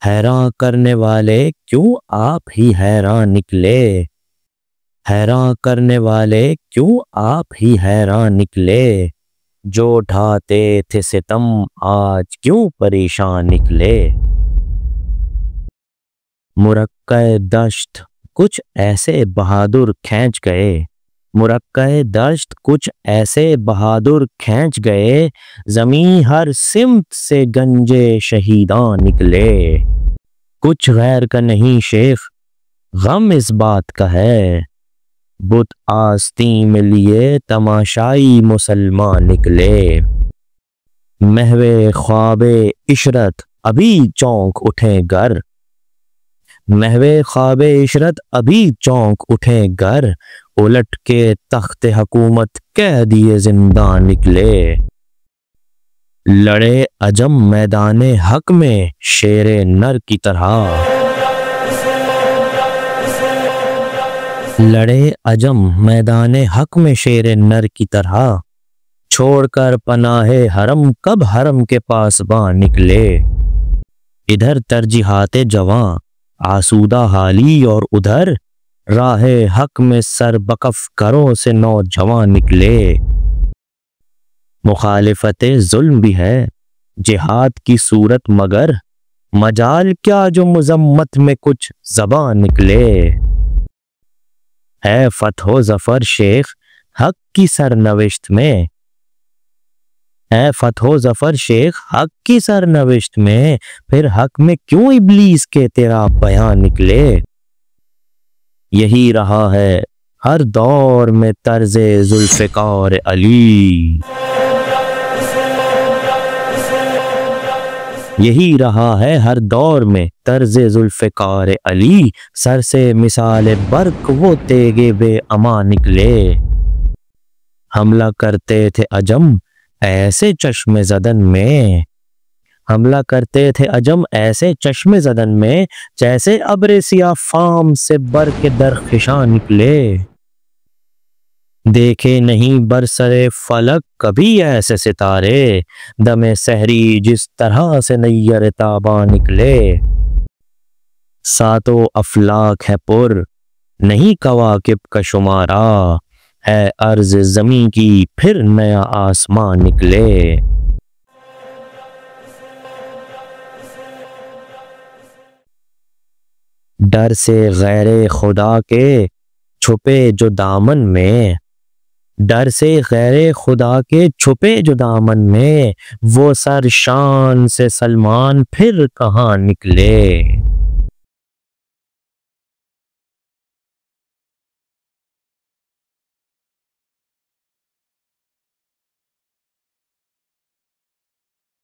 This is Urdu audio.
حیران کرنے والے کیوں آپ ہی حیران نکلے، حیران کرنے والے کیوں آپ ہی حیران نکلے، جو ڈھاتے تھے ستم آج کیوں پریشان نکلے۔ مرکہ دشت کچھ ایسے بہادر کھینچ گئے، مرکہ دشت کچھ ایسے بہادر کھینچ گئے، زمیں ہر سمت سے گنجے شہیدان نکلے۔ کچھ غیر کا نہیں شیخ غم اس بات کا ہے، بت آستین میں لیے تماشائی مسلمان نکلے۔ محو خواب عشرت ابھی چونک اٹھے گر، محو خواب عشرت ابھی چونک اٹھے گر، الٹ کے تخت حکومت کہہ دیے زندان نکلے۔ لڑے عجم میدان حق میں شیر نر کی طرح، لڑے عجم میدان حق میں شیر نر کی طرح، چھوڑ کر پناہ حرم کب حرم کے پاسبان نکلے۔ ادھر ترجیحات جواں آسودہ حالی اور ادھر راہ حق میں سر بکف کروں سے نوجوان نکلے۔ مخالفت ظلم بھی ہے جہاد کی صورت مگر مجال کیا جو مذمت میں کچھ زبان نکلے۔ ہے فتح و ظفر شیخ حق کی سرنوشت میں، ہے فتح و ظفر شیخ حق کی سرنوشت میں، پھر حق میں کیوں ابلیس کے تیرا بیان نکلے۔ یہی رہا ہے ہر دور میں طرز ذوالفقار علی، یہی رہا ہے ہر دور میں طرز ذوالفقار علی، سر سے مثال برق وہ تیغ بے امان نکلے۔ حملہ کرتے تھے عجم ایسے چشم زدن میں، حملہ کرتے تھے عجم ایسے چشم زدن میں، جیسے ابر سیاہ فام سے برق درخشاں نکلے۔ دیکھے نہیں برسر فلک کبھی ایسے ستارے، دم سحری جس طرح سے نیر تاباں نکلے۔ ساتوں افلاک ہے پر نہیں کواکب کا شمارہ، ہے عرض زمین کی پھر نیا آسمان نکلے۔ ڈر سے غیر خدا کے چھپے جو دامن میں، ڈر سے غیر خدا کے چھپے جو دامن میں، وہ سر شان سے سلمان پھر کہاں نکلے۔